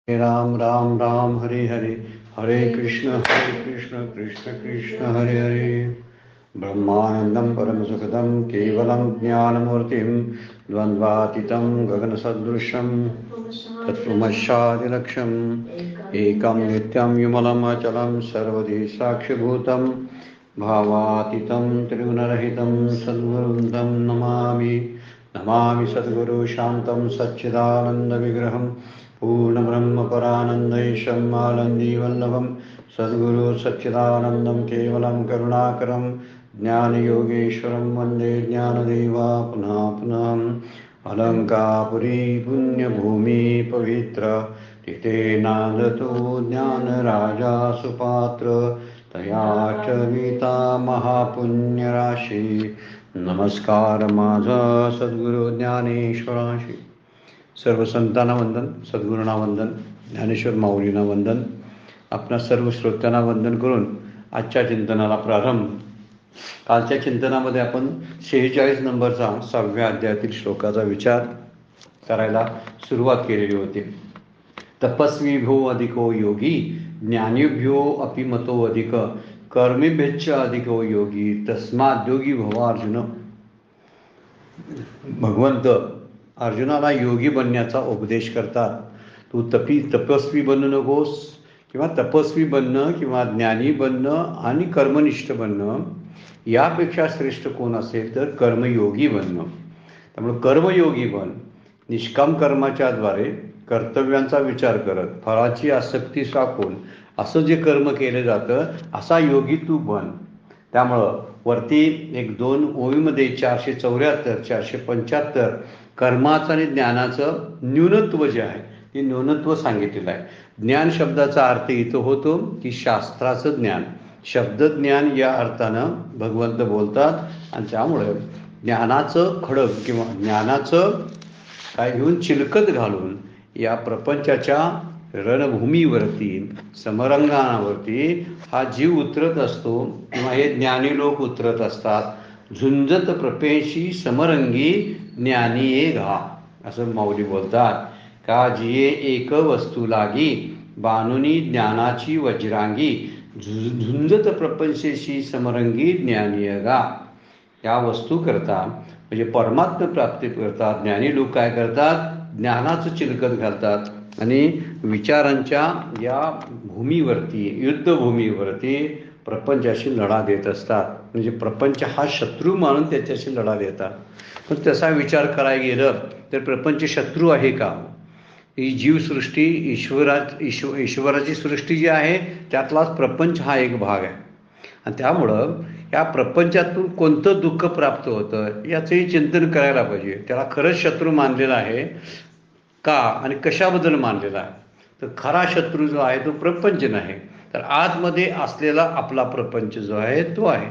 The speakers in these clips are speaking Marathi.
राम राम राम हरे हरे, हरे कृष्ण कृष्ण कृष्ण हरे हरे। ब्रह्मानंदं परमसुखदं केवलं ज्ञानमूर्तिं द्वन्द्वातीतं गगनसदृशं तत्त्वमस्यादिलक्ष्यम् एकं नित्यं विमलम् अचलं सर्वधी साक्षिभूतं भावातीतं त्रिगुणरहितं सद्गुरुं तं नमामि। नमामि सद्गुरु शान्तं सच्चिदानन्दविग्रहं पूर्णब्रह्मपरानन्दैशम् आनन्दीवल्लभं सद्गुरु सच्चिदानन्दं केवलं करुणाकरं ज्ञानयोगेश्वरं वन्दे ज्ञानदेवा पुनः पुनः। अलङ्कापुरी पुण्यभूमि पवित्र तीर्थेनादतो ज्ञानराजा सुपात्र तया च गीता महापुण्यराशी। नमस्कार माझा सद्गुरु ज्ञानेश्वराशी। सर्व संतांना वंदन, सद्गुरूंना वंदन, ज्ञानेश्वर माऊलींना वंदन, आपणा सर्व श्रोत्यांना वंदन करून आजच्या चिंतनाला प्रारंभ। कालच्या चिंतनामध्ये आपण 46 नंबरचा 6व्या अध्यायातील श्लोकाचा विचार करायला सुरुवात केलेली होती। तपस्वीभ्यो अधिको योगी ज्ञानीभ्यो अपि मतो अधिक कर्मीभ्यश्च अधिको योगी तस्माद्योगी भव अर्जुन। भगवंत अर्जुनाला योगी बनण्याचा उपदेश करतात। तू तपस्वी बनू नकोस, किंवा तपस्वी बनणं किंवा ज्ञानी बनणं आणि कर्मनिष्ठ बनणं यापेक्षा श्रेष्ठ कोण असेल तर कर्मयोगी बनणं। त्यामुळे कर्मयोगी बन। निष्काम कर्माच्या द्वारे कर्तव्यांचा विचार करत फळाची आसक्ती साकून असं जे कर्म केलं जातं असा योगी तू बन। त्यामुळं वरती 1-2 ओळीमध्ये 474 475 कर्माचं आणि ज्ञानाचं न्यूनत्व जे आहे ते न्यूनत्व सांगितलेलं आहे। ज्ञान शब्दाचा अर्थ इथं होतो की शास्त्राचं ज्ञान, शब्दज्ञान या अर्थानं भगवंत बोलतात। आणि त्यामुळे ज्ञानाचं खडक किंवा ज्ञानाचं काय घेऊन चिलकत घालून या प्रपंचाच्या रणभूमीवरती समरंगावरती हा जीव उतरत असतो, किंवा हे ज्ञानी लोक उतरत असतात। झुंजत प्रपेशी समरंगी ज्ञानी ये घा, असं माऊली बोलतात। का जिये एक वस्तू लागी बानुनी ज्ञानाची वज्रांगी झुंजत प्रपंचेशी समरंगी ज्ञानी गा। या वस्तू करता म्हणजे परमात्मा प्राप्ती करतात ज्ञानी लोक काय करतात, ज्ञानाचं चिलकत घालतात आणि विचारांच्या या भूमीवरती युद्धभूमीवरती प्रपंचाशी लढा देत असतात। म्हणजे प्रपंच हा शत्रू मानून त्याच्याशी लढा देतात। पण तसा विचार करायला गेलं तर प्रपंच शत्रू आहे का? ही जीवसृष्टी ईश्वराची सृष्टी जी आहे त्यातलाच प्रपंच हा एक भाग आहे। आणि त्यामुळं या प्रपंचातून कोणतं दुःख प्राप्त होतं याचंही चिंतन करायला पाहिजे। त्याला खरंच शत्रू मानलेला आहे का आणि कशाबद्दल मानलेला आहे? तर खरा शत्रू जो आहे तो प्रपंच नाही, तर आतमध्ये असलेला आपला प्रपंच जो आहे तो आहे।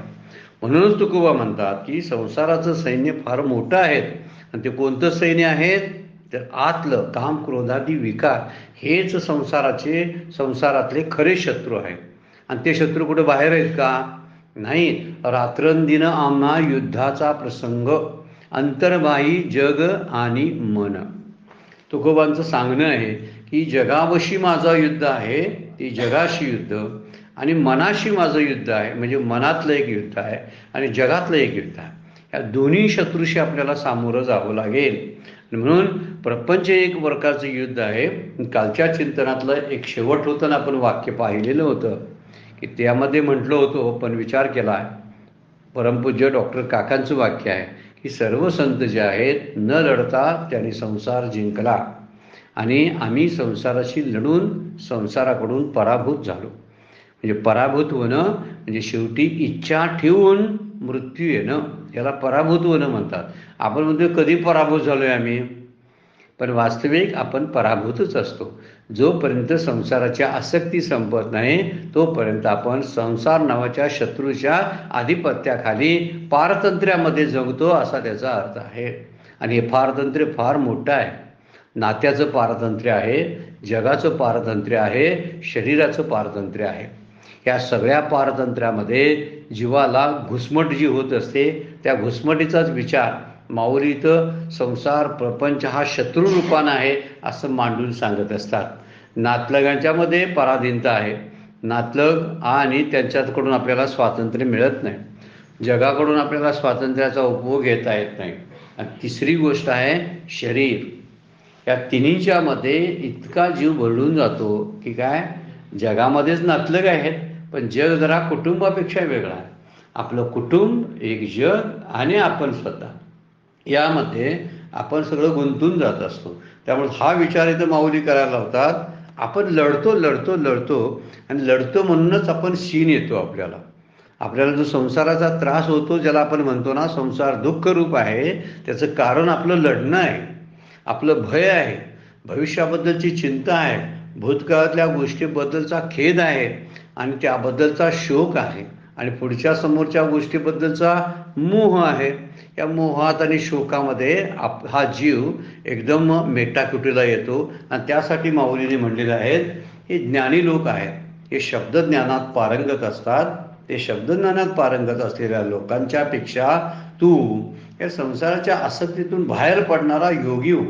म्हणूनच तुकोबा म्हणतात की संसाराचं सैन्य फार मोठं आहे। आणि ते कोणतं सैन्य आहे तर आतलं काम क्रोधादी विकार हेच संसारातले खरे शत्रू आहेत। आणि ते शत्रू कुठे बाहेर आहेत का? नाही। रात्रंदिन आम्हा युद्धाचा प्रसंग अंतर्बाही जग आणि मन। तुकोबांचं सांगणं आहे की जगावशी माझा युद्ध आहे, ती जगाशी युद्ध, आणि मनाशी माझं युद्ध आहे, म्हणजे मनातलं एक युद्ध आहे आणि जगातलं एक युद्ध आहे। या दोन्ही शत्रूशी आपल्याला सामोरं जावं लागेल। म्हणून प्रपंच एक प्रकारचं युद्ध आहे। कालच्या चिंतनातलं एक शेवट होतं ना, आपण वाक्य पाहिलेलं होतं की त्यामध्ये म्हटलं होतं, पण विचार केला परमपूज्य डॉक्टर काकांचं वाक्य आहे की सर्व संत जे आहेत न लढता त्यांनी संसार जिंकला आणि आम्ही संसाराशी लढून संसाराकडून पराभूत झालो। म्हणजे पराभूत होणं म्हणजे शेवटी इच्छा ठेवून मृत्यू येणं, याला पराभूत होणं म्हणतात। आपण म्हणतो कधी पराभूत झालोय आम्ही, पण वास्तविक आपण पराभूतच असतो। जोपर्यंत संसाराची आसक्ती संपत नाही तोपर्यंत आपण संसार नावाच्या शत्रूच्या आधिपत्याखाली पारतंत्र्यामध्ये जगतो, असा त्याचा अर्थ आहे। आणि हे पारतंत्र्य फार मोठं आहे। नात्याचं पारतंत्र्य आहे, जगाचं पारतंत्र्य आहे, शरीराचं पारतंत्र्य आहे। या सगळ्या पारतंत्र्यामध्ये जीवाला घुसमट जी होत असते त्या घुसमटीचाच विचार माऊली इथं संसार प्रपंच हा शत्रू रूपानं आहे असं मांडून सांगत असतात। नातलगांच्यामध्ये पराधीनता आहे. नातलग आणि त्यांच्याकडून आपल्याला स्वातंत्र्य मिळत नाही. जगाकडून आपल्याला स्वातंत्र्याचा उपभोग घेता येत नाही. आणि तिसरी गोष्ट आहे शरीर. या तिन्हीच्या मध्ये इतका जीव भरडून जातो की काय, जगामध्येच नातलग आहेत पण जग जरा कुटुंबापेक्षा वेगळा आहे. आपलं कुटुंब एक जग आणि आपण स्वतः यामध्ये आपण सगळं गुंतून जात असतो. त्यामुळे हा विचार इथं माऊली करायला होतात. आपण लढतो लढतो लढतो आणि लढतो म्हणूनच आपण शीण येतो. आपल्याला जो संसाराचा त्रास होतो, ज्याला आपण म्हणतो ना संसार दुःखरूप आहे, त्याचं कारण आपलं लढणं आहे, आपलं भय आहे, भविष्याबद्दलची चिंता आहे, भूतकाळातल्या गोष्टीबद्दलचा खेद आहे आणि त्याबद्दलचा शोक आहे आणि पुढच्या समोरच्या गोष्टीबद्दलचा मोह आहे. या मोहात आणि शोकामध्ये हा जीव एकदम मेटाकुटीला येतो. आणि त्यासाठी माऊलीने म्हणलेले आहेत, हे ज्ञानी लोक आहेत, हे शब्दज्ञानात पारंगत असतात. ते शब्दज्ञानात पारंगत असलेल्या लोकांच्या पेक्षा तू या संसाराच्या आसक्तीतून बाहेर पडणारा योगी हो.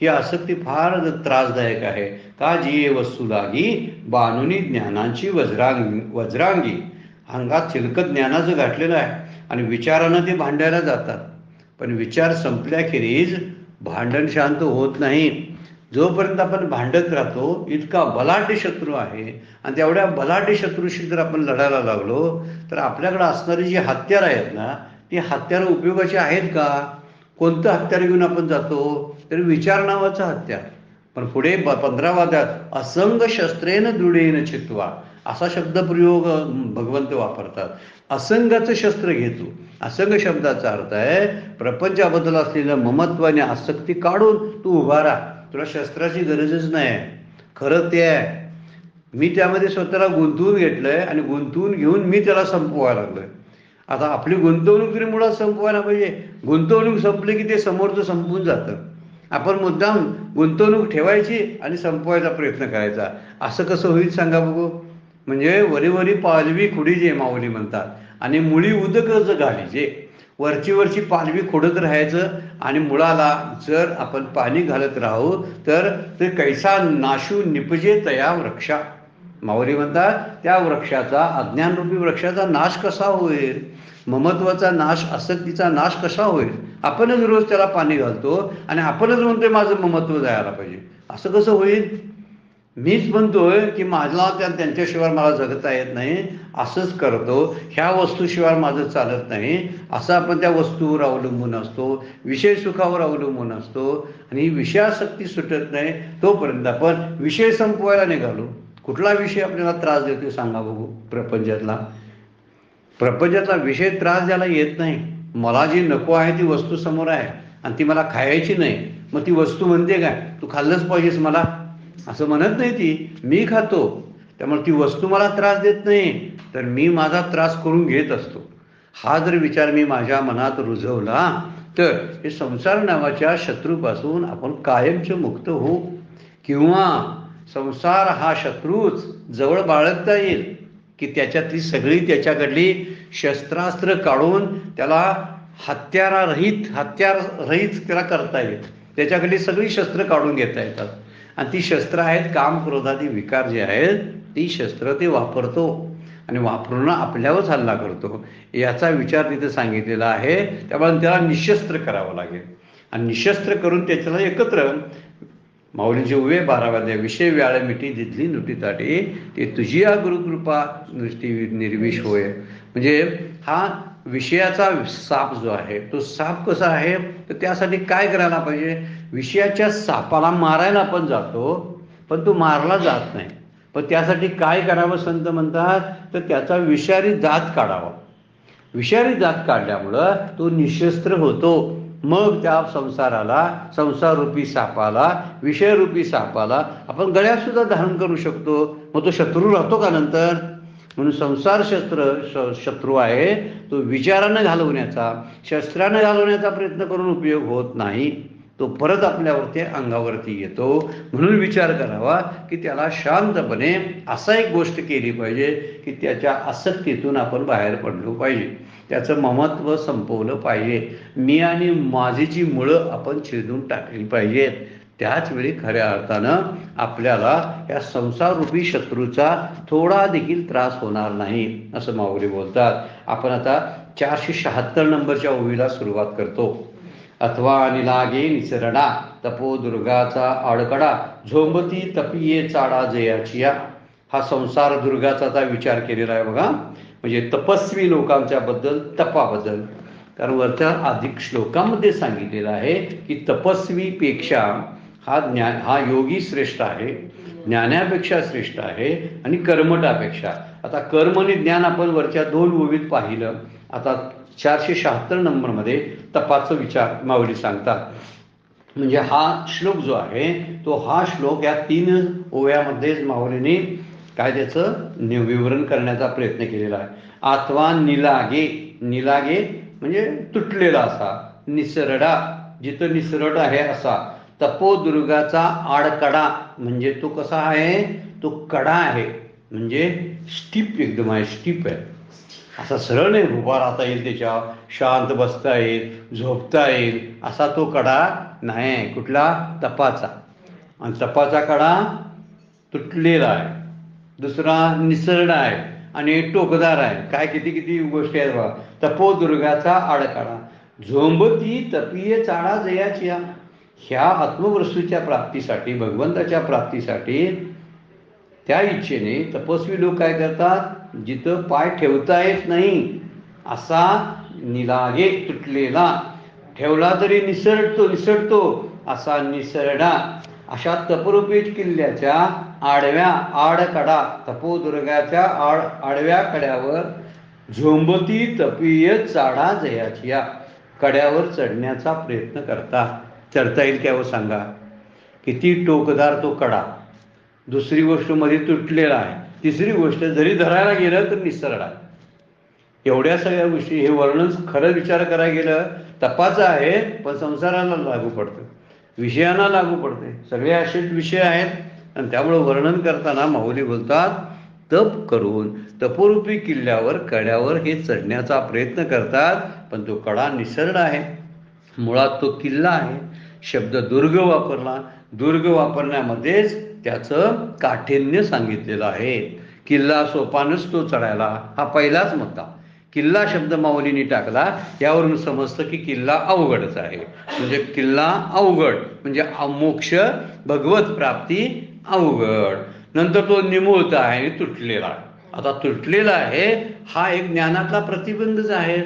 ही आसक्ती फार त्रासदायक आहे. का जी वस्तू लागी बानुनी ज्ञानाची वज्रांगी. अंगात चिलकत ज्ञानाचं घातलेलं आहे आणि विचारानं ते भांडायला जातात. पण विचार संपल्याखेरीज भांडण शांत होत नाही. जोपर्यंत आपण भांडत राहतो, इतका बलाढ्य शत्रू आहे आणि तेवढ्या बलाढ्य शत्रूशी जर आपण लढायला लागलो तर आपल्याकडे असणारी जी हत्यारं आहेत ना, ती हत्यारं उपयोगाची आहेत का? कोणतं हत्यार घेऊन आपण जातो? तर विचार नावाचं हत्यार. पण पुढे 15 वाद्यात असंग शस्त्रेन दृढेन चित्वा असा शब्दप्रयोग भगवंत वापरतात. असंगाचं शस्त्र घेतो. असंग शब्दाचा अर्थ आहे प्रपंचाबद्दल असलेलं ममत्व आणि आसक्ती काढून तू उभा राहा. तुला शस्त्राची गरजच नाही आहे. खरं ते आहे, मी त्यामध्ये स्वतःला गुंतवून घेतलंय आणि गुंतवून घेऊन मी त्याला संपवायला लागलोय. आता आपली गुंतवणूक तरी मुळात संपवायला पाहिजे. गुंतवणूक संपली की ते समोरचं संपून जातं. आपण मुद्दाम गुंतवणूक ठेवायची आणि संपवायचा प्रयत्न करायचा. असं कसं होईल सांगा बघू. म्हणजे वरी पालवी खुडीजे माऊली म्हणतात आणि मुळी उदकच घालीजे. वरची पालवी खोडत राहायचं आणि मुळाला जर आपण पाणी घालत राहू तर ते कैसा नाशू निपजे तया वृक्षा. माऊली म्हणतात त्या वृक्षाचा, अज्ञानरूपी वृक्षाचा नाश कसा होईल, ममत्वाचा नाश, आसक्तीचा नाश कसा होईल. आपणच रोज त्याला पाणी घालतो आणि आपणच म्हणतोय माझं ममत्व जायला पाहिजे. असं कसं होईल? मीच म्हणतोय की माझला त्यांच्याशिवाय मला जगता येत नाही, असंच करतो, ह्या वस्तूशिवाय माझं चालत नाही, असं आपण त्या वस्तूवर अवलंबून असतो, विषय सुखावर अवलंबून असतो आणि ही विषयासक्ती सुटत नाही तोपर्यंत आपण विषय संपवायला निघालो. कुठला विषय आपल्याला त्रास देतो सांगा बघू. प्रपंचातला विषय त्रास द्यायला येत नाही. मला जी नको आहे ती वस्तू समोर आहे आणि ती मला खायची नाही. मग ती वस्तू म्हणते काय, तू खाल्लंच पाहिजेस मला, असं म्हणत नाही ती, मी खातो. त्यामुळे ती वस्तू मला त्रास देत नाही तर मी माझा त्रास करून घेत असतो. हा जर विचार मी माझ्या मनात रुजवला तर हे संसार नावाच्या शत्रूपासून आपण कायमचे मुक्त होऊ. किंवा संसार हा शत्रूच जवळ बाळगता येईल की त्याच्यातली सगळी त्याच्याकडली शस्त्रास्त्र काढून त्याला हत्यार रहित त्याला करता येईल. त्याच्याकडली सगळी शस्त्र काढून घेता येतात आणि ती शस्त्र आहेत काम क्रोधादी विकार जे आहेत, ती शस्त्र ते वापरतो आणि वापरून आपल्यावरच हल्ला करतो. याचा विचार तिथे सांगितलेला आहे. त्यामुळे त्याला निशस्त्र करावं लागेल आणि निशस्त्र करून त्याच्याला एकत्र माऊलींचे उभे 12 विषय व्याळ मिठी दिधली नुटी ताटी ते तुझी या गुरुकृपा नुसती निर्विष होय. म्हणजे हा विषयाचा साप जो आहे तो साप कसा आहे तर त्यासाठी काय करायला पाहिजे. विषयाच्या सापाला मारायला आपण जातो पण तो मारला जात नाही. पण त्यासाठी काय करावं संत म्हणतात तर त्याचा विषारी दात काढावा. विषारी दात काढल्यामुळं तो निशस्त्र होतो. मग त्या संसाररूपी सापाला, विषयरूपी सापाला आपण गळ्यात सुद्धा धारण करू शकतो. मग तो शत्रू राहतो का नंतर. म्हणून संसार शत्रू आहे तो विचारानं घालवण्याचा, शस्त्रानं घालवण्याचा प्रयत्न करून उपयोग होत नाही. तो परत आपल्यावरती अंगावरती येतो. म्हणून विचार करावा की त्याला शांतपणे असा एक गोष्ट केली पाहिजे की त्याच्या आसक्तीतून आपण बाहेर पडलो पाहिजे. त्याचं ममत्व संपवलं पाहिजे. मी आणि माझीची मुळं आपण छेदून टाकली पाहिजेत. त्याच वेळी खऱ्या अर्थानं आपल्याला या संसाररूपी शत्रूचा थोडा देखील त्रास होणार नाही असं माऊली बोलतात. आपण आता 476 नंबरच्या ओवीला सुरुवात करतो. अथवा निलागे निसरडा तपो दुर्गाचा आडकडा झोंबती तपिये चाडा जयाचिया. हा संसार दुर्गाचा विचार केलेला आहे बघा. म्हणजे तपस्वी लोकांच्या बद्दल, तपाबद्दल. कारण वरच्या अधिक श्लोकामध्ये सांगितलेलं आहे की तपस्वीपेक्षा हा योगी श्रेष्ठ आहे, ज्ञानापेक्षा श्रेष्ठ आहे आणि कर्मटापेक्षा. आता कर्म आणि ज्ञान आपण वरच्या 2 ओवीत पाहिलं. आता 476 नंबरमध्ये तपाचा विचार माऊली सांगतात. म्हणजे हा श्लोक जो आहे तो हा श्लोक या 3 ओव्यामध्येच माऊलीने काय त्याचं विवरण करण्याचा प्रयत्न केलेला आहे. अथवा निलागे, निलागे म्हणजे तुटलेला असा, निसरडा जिथं निसरड आहे असा, तपोदुर्गाचा आडकडा म्हणजे तो कसा आहे, तो कडा आहे, म्हणजे स्टीप एकदम आहे, स्टीप आहे. असा सरळ नाही, उभा राहता येईल त्याच्या, शांत बसता येईल, झोपता येईल असा तो कडा नाही. कुठला? तपाचा. आणि तपाचा कडा तुटलेला आहे. दुसरा निसरडा आहे आणि टोकदार आहे. काय किती किती गोष्टी आहेत बघा. तपोदुर्गाचा आडकडा झोंबती तपीय चाडा जयाचिया. ह्या आत्मवस्तूच्या प्राप्तीसाठी, भगवंताच्या प्राप्तीसाठी त्या इच्छेने तपस्वी लोक काय करतात, जिथं पाय ठेवता येत नाही असा निलागे तुटलेला, ठेवला तरी निसरतो असा निसरडा, अशा तपरूपी किल्ल्याच्या आडकडा, तपोदुर्गाच्या आडव्या कड्यावर झोंबती तपीय चाडा जयाचिया, कड्यावर चढण्याचा प्रयत्न करतात. चढता येईल काय हो सांगा? किती टोकदार तो कडा. दुसरी गोष्ट मध्ये तुटलेला आहे. तिसरी गोष्ट जरी धरायला गेलं तर निसरडा. एवढ्या सगळ्या गोष्टी, हे वर्णन खरं विचार करायला गेलं तपाचं आहे, पण संसाराला लागू पडतं, विषयांना लागू पडते. सगळे असेच विषय आहेत आणि त्यामुळे वर्णन करताना माऊली बोलतात तप करून तपोरूपी किल्ल्यावर, कड्यावर हे चढण्याचा प्रयत्न करतात, पण तो कडा निसरडा आहे. मुळात तो किल्ला आहे. शब्द दुर्ग वापरला. दुर्ग वापरण्यामध्येच त्याचं काठिण्य सांगितलेलं आहे. किल्ला सोपा नसतो चढायला, हा पहिलाच मुद्दा. किल्ला शब्द माऊलीने टाकला, यावरून समजतं की किल्ला अवघडच आहे. म्हणजे किल्ला अवघड म्हणजे मोक्ष, भगवत प्राप्ती अवघड. नंतर तो निमुळता आहे, तुटलेला. आता तुटलेला आहे हा एक ज्ञानातला प्रतिबंधच आहे.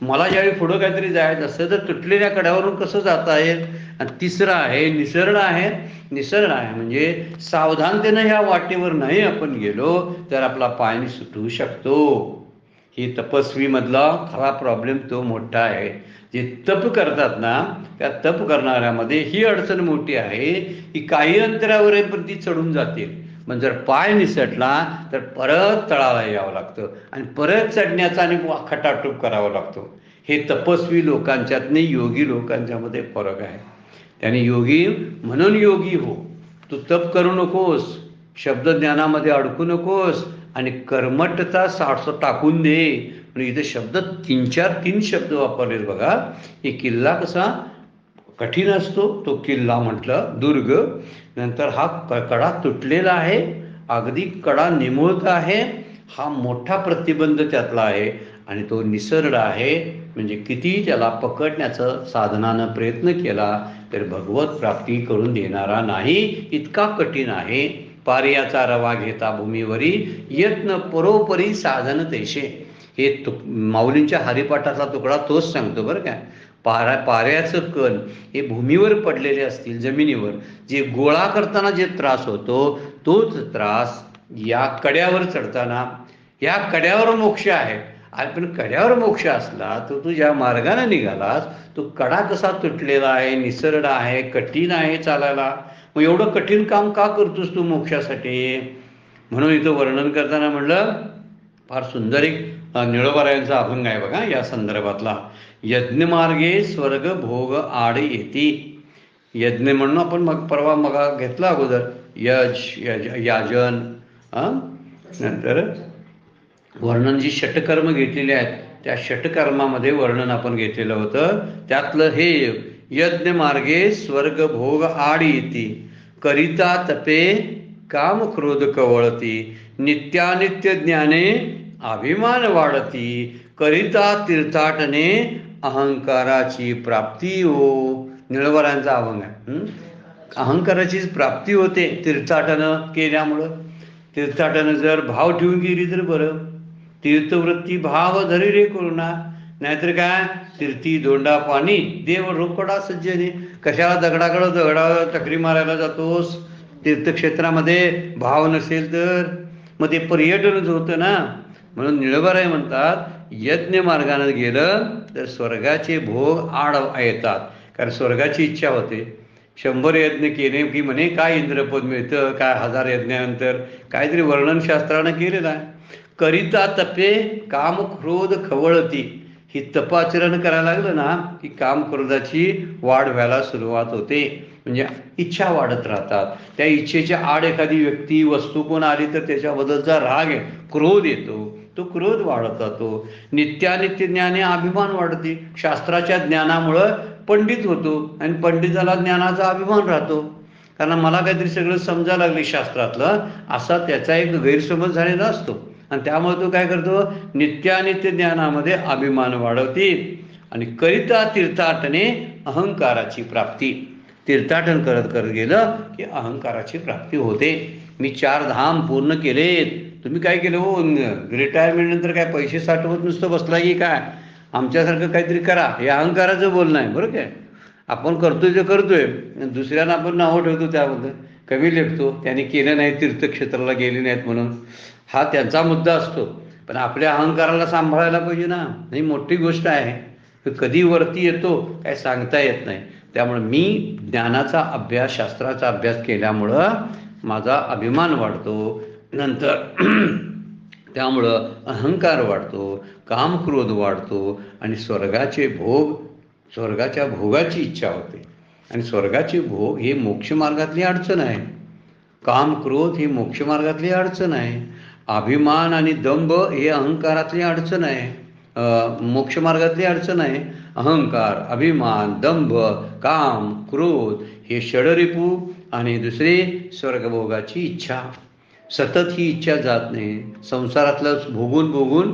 मला ज्यावेळी पुढं काहीतरी जायचं असतं तर तुटलेल्या कड्यावरून कसं जाता येईल. आणि तिसरा आहे निसरड आहे. निसरड आहे म्हणजे सावधानतेनं ह्या वाटेवर नाही आपण गेलो तर आपला पाय सुटू शकतो. ही तपस्वी मधला खरा प्रॉब्लेम तो मोठा आहे. जे तप करतात ना, त्या तप करणाऱ्यामध्ये ही अडचण मोठी आहे की काही अंतरावरपर्यंत ती चढून जातील, पण जर पाय निसटला तर परत तळाला यावं लागतं आणि परत चढण्याचा आणि खटाटूप करावा लागतो. हे तपस्वी लोकांच्यात योगी लोकांच्यामध्ये फरक आहे. त्याने योगी म्हणून योगी हो. तू तप करू नकोस, शब्दज्ञानामध्ये अडकू नकोस आणि कर्मठता साठसं टाकून दे. म्हणजे इथे शब्द 3 शब्द वापरलेत बघा. हे किल्ला कसा कठीण असतो, तो किल्ला म्हटलं दुर्ग. नंतर हा कडा तुटलेला आहे, अगदी कडा निमुळता आहे, हा मोठा प्रतिबंध त्यातला आहे. आणि तो निसरडा आहे म्हणजे किती त्याला पकडण्याचं साधनानं प्रयत्न केला तर भगवत प्राप्ती करून देणारा नाही, इतका कठीण आहे. पार्याचा रवा घेता भूमीवरी यत्न परोपरी साधन तैसे. हे माऊलींच्या हरिपाठातला तुकडा तोच सांगतो बरं काय. पाऱ्याचं कण हे भूमीवर पडलेले असतील, जमिनीवर जे गोळा करताना जे त्रास होतो तोच त्रास या कड्यावर चढताना. या कड्यावर मोक्ष आहे. पण कड्यावर मोक्ष असला तर तू ज्या मार्गाने निघालास तो कडा कसा तुटलेला आहे, निसरडा आहे, कठीण आहे चालायला. मग एवढं कठीण काम का करतोस तू मोक्षासाठी? म्हणून इथं वर्णन करताना म्हणलं, फार सुंदर एक निळोबारायांचा अभंग आहे बघा या संदर्भातला. यज्ञमार्गे स्वर्ग भोग आड येती. यज्ञ म्हणून आपण परवा मग घेतला अगोदर याजन. नंतर वर्णन जी षटकर्म घेतलेली आहेत त्या षटकर्मामध्ये वर्णन आपण घेतलेलं होतं. त्यातलं हे यज्ञ मार्गे स्वर्ग भोग आड येती, करिता तपे काम क्रोध कवळती, नित्यानित्य ज्ञाने अभिमान वाढती, करिता तीर्थाटने अहंकाराची प्राप्ती हो. निळवरांचा अभंग आहे. अहंकाराची प्राप्ती होते तीर्थाटनं केल्यामुळं. तीर्थाटनं जर भाव ठेवून गेली तर बरं. तीर्थवृत्ती भाव धरी रे करुणा, नाहीतर काय तीर्थी दोंडा पाणी देव रोकडा सज्जने. कशाला दगडा चक्री मारायला जातोस तीर्थक्षेत्रामध्ये भाव नसेल तर? मग ते पर्यटनच होतं ना. म्हणून निळवराय म्हणतात यज्ञ मार्गाने गेलं तर स्वर्गाचे भोग आड येतात. कारण स्वर्गाची इच्छा होते. 100 यज्ञ केले की म्हणे काय इंद्रपद मिळतं, काय 1000 यज्ञानंतर काहीतरी वर्णनशास्त्रानं केलेलं आहे. करिता तपे काम क्रोध खवळती. ही तपाचरण करायला लागलं ना की काम क्रोधाची वाढ व्हायला सुरुवात होते. म्हणजे इच्छा वाढत राहतात. त्या इच्छेच्या आड एखादी व्यक्ती वस्तू कोण आली तर त्याच्याबद्दलचा राग आहे, क्रोध येतो. तो क्रोध वाढत जातो. नित्यानित्य ज्ञाने अभिमान वाढते. शास्त्राच्या ज्ञानामुळं पंडित होतो आणि पंडिताला ज्ञानाचा अभिमान राहतो. कारण मला काहीतरी सगळं समजायला लागले शास्त्रातलं असा त्याचा एक गैरसमज झालेला असतो. आणि त्यामुळे तो काय करतो, नित्यानित्य ज्ञानामध्ये अभिमान वाढवते. आणि करिता तीर्थाटने अहंकाराची प्राप्ती. तीर्थाटन करत करत गेलं की अहंकाराची प्राप्ती होते. मी 4 धाम पूर्ण केलेत. तुम्ही काय केलं हो, रिटायरमेंट नंतर काय पैसे साठवत नुसतं बसला की काय? आमच्यासारखं काहीतरी करा, हे अहंकाराचं बोलणं आहे. बरं काय, आपण करतोय जे करतोय, दुसऱ्यांना आपण नावं ठेवतो त्याबद्दल, कमी लेखतो त्याने केलं नाही, तीर्थक्षेत्राला गेले नाहीत म्हणून. हा त्यांचा मुद्दा असतो. पण आपल्या अहंकाराला सांभाळायला पाहिजे ना. ही मोठी गोष्ट आहे. कधी वरती येतो काय सांगता येत नाही. त्यामुळे मी ज्ञानाचा अभ्यास, शास्त्राचा अभ्यास केल्यामुळं माझा अभिमान वाढतो. नंतर त्यामुळं अहंकार वाढतो, कामक्रोध वाढतो आणि स्वर्गाचे भोग, स्वर्गाच्या भोगाची इच्छा होते. आणि स्वर्गाचे भोग हे मोक्षमार्गातली अडचण आहे. कामक्रोध ही मोक्षमार्गातली अडचण आहे. अभिमान आणि दंभ हे अहंकारातली अडचण आहे, मोक्षमार्गातली अडचण आहे. अहंकार, अभिमान, दंभ, काम, क्रोध हे षडरिपू. आणि दुसरे स्वर्गभोगाची इच्छा. सतत ही इच्छा जात नाही. संसारातलं भोगून भोगून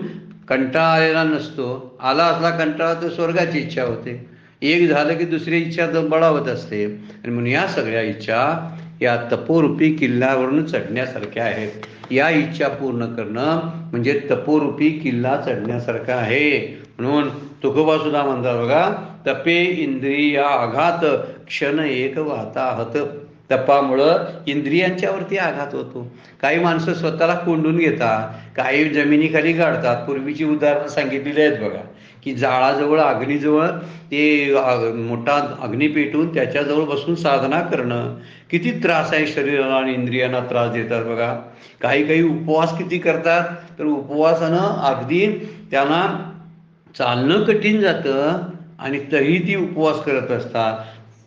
कंटाळा आलेला नसतो. आला असला कंटाळा तर स्वर्गाची इच्छा होते. एक झालं की दुसरी इच्छा बळावत असते. आणि म्हणून या सगळ्या इच्छा या तपोरूपी किल्ल्यावरून चढण्यासारख्या आहेत. या इच्छा पूर्ण करणं म्हणजे तपोरूपी किल्ला चढण्यासारखं आहे. म्हणून तुकोबा सुद्धा म्हणतात बघा, तपे इंद्रिया आघात क्षण एक वाताहत. तपामुळं इंद्रियांच्यावरती आघात होतो. काही माणसं स्वतःला कोंडून घेतात, काही जमिनीखाली गाडतात. पूर्वीची उदाहरणं सांगितलेली आहेत बघा, की जाळाजवळ, अग्नीजवळ ते मोठा अग्नी पेटून त्याच्याजवळ बसून साधना करणं किती त्रास आहे शरीराला आणि इंद्रियांना त्रास देतात बघा. काही काही उपवास किती करतात, तर उपवासानं अगदी त्यांना चालणं कठीण जातं आणि तरी ती उपवास करत असतात.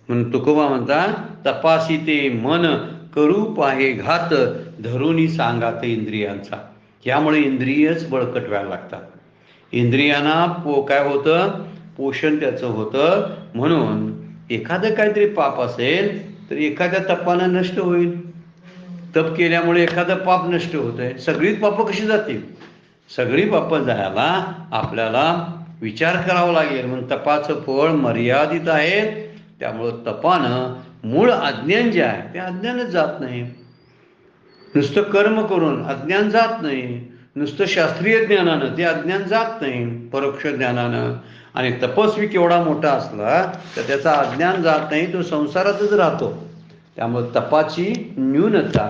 म्हणून तुकोबा म्हणतात, तपासी ते मन करू पाहे घात, धरुनी सांगात इंद्रियांचा. यामुळे इंद्रियच बळकट व्हायला लागतात. इंद्रियांना काय होतं, पोषण त्याचं होतं. म्हणून एखादं काहीतरी पाप असेल तर एखाद्या तपानं नष्ट होईल. तप केल्यामुळे एखादं पाप नष्ट होत आहे. सगळीच पापं कशी जातील? सगळी पापं जायला आपल्याला विचार करावा लागेल. म्हणून तपाचं फळ मर्यादित आहे. त्यामुळं तपानं मूळ अज्ञान जे आहे ते अज्ञानच जात नाही. नुसतं कर्म करून अज्ञान जात नाही. नुसतं शास्त्रीय ज्ञानानं ते अज्ञान जात नाही, परोक्ष ज्ञानानं. आणि तपस्वी केवढा मोठा असला तर त्याचा अज्ञान जात नाही, तो संसारातच राहतो. त्यामुळे तपाची न्यूनता,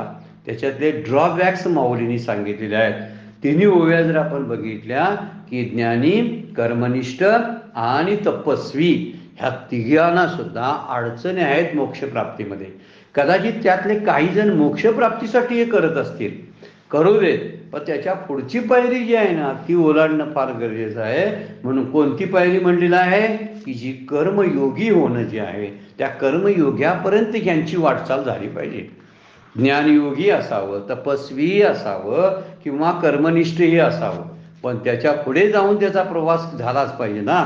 त्याच्यातले ड्रॉबॅक्स माऊलींनी सांगितलेले आहेत. तिन्ही ओव्या जर आपण बघितल्या की ज्ञानी, कर्मनिष्ठ आणि तपस्वी ह्या तिघांना सुद्धा अडचणी आहेत मोक्षप्राप्तीमध्ये. कदाचित त्यातले काही जण मोक्षप्राप्तीसाठी हे करत असतील, करू देत, पण त्याच्या पुढची पायरी जी आहे ना ती ओलांडणं फार गरजेचं आहे. म्हणून कोणती पायरी म्हणलेलं आहे की जी कर्मयोगी होणं जे आहे त्या कर्मयोग्यापर्यंत यांची वाटचाल झाली पाहिजे. ज्ञानयोगी असावं, तपस्वी असावं किंवा कर्मनिष्ठही असावं, पण त्याच्या पुढे जाऊन त्याचा प्रवास झालाच पाहिजे ना.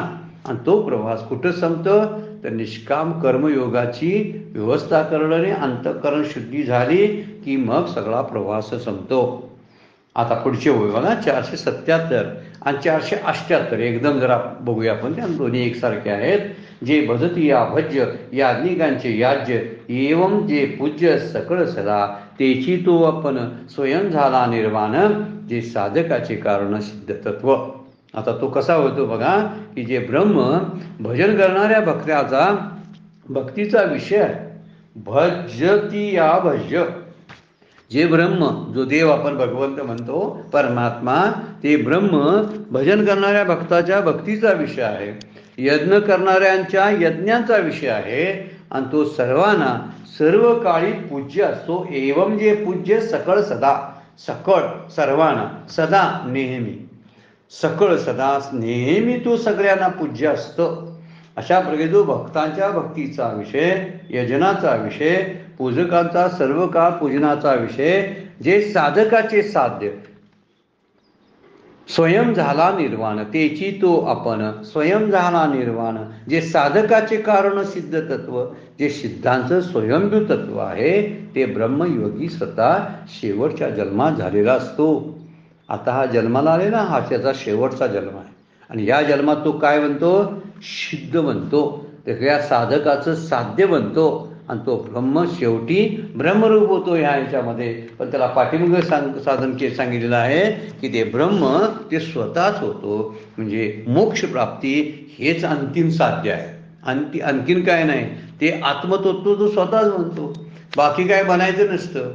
आणि तो प्रवास कुठं संपतो तर निष्काम कर्मयोगाची व्यवस्था करणं आणि अंतःकरण शुद्धी झाली की मग सगळा प्रवास संपतो. आता पुढचे होय बघा 477 आणि 478 एकदम जरा बघूया आपण, त्या दोन्ही एकसारखे आहेत. जे भजती या भज्य याज्ञिकांचे याज्य एवं जे पूज्य सकळ सदा तेची तो आपण स्वयं झाला निर्वाण जे साधकाचे कारण सिद्ध तत्व. आता तो कसा होतो बघा की जे ब्रह्म भजन करणाऱ्या भक्ताचा भक्तीचा विषय भजती या भज्य, जे ब्रह्म जो देव आपण भगवंत म्हणतो परमात्मा, ते ब्रह्म भजन करणाऱ्या भक्ताच्या भक्तीचा विषय आहे, यज्ञ करणाऱ्यांच्या यज्ञांचा विषय आहे आणि तो सर्वांना सर्व काळी पूज्य असतो. एवं जे पूज्य सकळ सदा, सकळ सर्वांना, सदा नेहमी, सकळ सदा नेहमी तो सगळ्यांना पूज्य असतो. अशा प्रकारे जो भक्तांच्या भक्तीचा विषय, यजनाचा विषय, पूजकांचा सर्व काळ पूजनाचा विषय, जे साधकाचे साध्य स्वयं झाला निर्वाण तेची तो आपण स्वयं झाला निर्वाण, जे साधकाचे कारण सिद्ध तत्व, जे सिद्धांचं स्वयंभू तत्व आहे, ते ब्रह्मयोगी स्वतः शेवटच्या जन्मात झालेला असतो. आता हा जन्माला आलेला हा त्याचा शेवटचा जन्म आहे आणि या जन्मात तो काय बनतो? सिद्ध बनतो, त्या साधकाचं साध्य बनतो आणि तो ब्रह्म शेवटी ब्रह्मरूप होतो ह्या ह्याच्यामध्ये. पण त्याला पाठीमागे साधन सांगितलेलं आहे की ते ब्रह्म ते स्वतःच होतो, म्हणजे मोक्ष प्राप्ती हेच अंतिम साध्य आहे. आणखीन काय नाही, ते आत्मतत्व तो स्वतःच बनतो. बाकी काय बनायचं नसतं,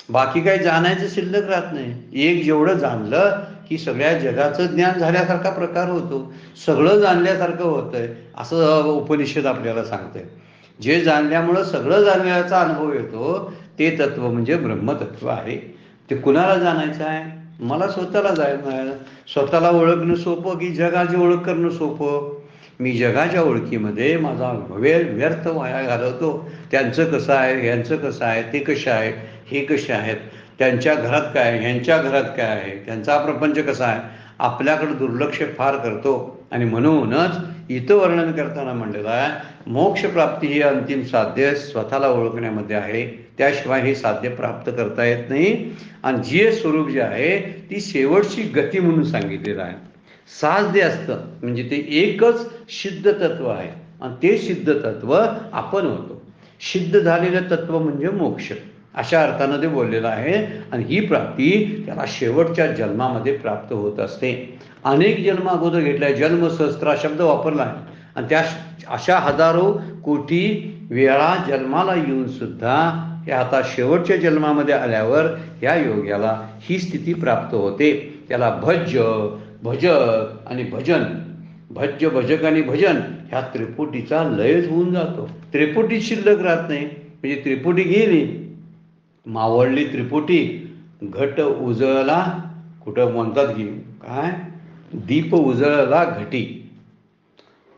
बाकी काय जाणायचं शिल्लक राहत नाही. एक जेवढं जाणलं की सगळ्या जगाचं ज्ञान झाल्यासारखा प्रकार होतो, सगळं जाणल्यासारखं होतंय असं उपनिषद आपल्याला सांगतंय. जे जाणल्यामुळं सगळं जाणल्याचा अनुभव येतो ते तत्व म्हणजे ब्रह्मतत्व आहे. ते कुणाला जाणायचं आहे? मला स्वतःला जायचं आहे. स्वतःला ओळखणं सोपं की जगाची ओळख करणं सोपं? मी जगाच्या ओळखीमध्ये माझा वेळ व्यर्थ वाया घालवतो. त्यांचं कसं आहे, ह्यांचं कसं आहे, ते कसे आहेत, हे कसे आहेत, त्यांच्या घरात काय आहे, ह्यांच्या घरात काय आहे, त्यांचा प्रपंच कसा आहे, आपल्याकडे दुर्लक्ष फार करतो. आणि म्हणूनच इथं वर्णन करताना म्हणलेलं आहे मोक्षप्राप्ती ही अंतिम साध्य स्वतःला ओळखण्यामध्ये आहे, त्याशिवाय हे साध्य प्राप्त करता येत नाही. आणि जे स्वरूप जे आहे ती शेवटची गती म्हणून सांगितलेलं आहे. साध्य असतं म्हणजे ते एकच सिद्ध तत्व आहे आणि ते सिद्ध तत्व आपण होतो. सिद्ध झालेलं तत्व म्हणजे मोक्ष, अशा अर्थानं ते बोललेलं आहे. आणि ही प्राप्ती त्याला शेवटच्या जन्मामध्ये प्राप्त होत असते. अनेक जन्म अगोदर घेतलाय, जन्म सहस्त्र शब्द वापरला आहे आणि त्या अशा हजारो कोटी वेळा जन्माला येऊन सुद्धा हे आता शेवटच्या जन्मामध्ये आल्यावर या योग्याला ही स्थिती प्राप्त होते. त्याला भज्य, भजक आणि भजन, भज्य, भजक आणि भजन ह्या त्रिपुटीचा लयच होऊन जातो. त्रिपुटी शिल्लक राहत नाही, म्हणजे त्रिपुटी गेली, मावळली त्रिपुटी, घट उजळला, कुठं म्हणतात की काय, दीप उजळला घटी,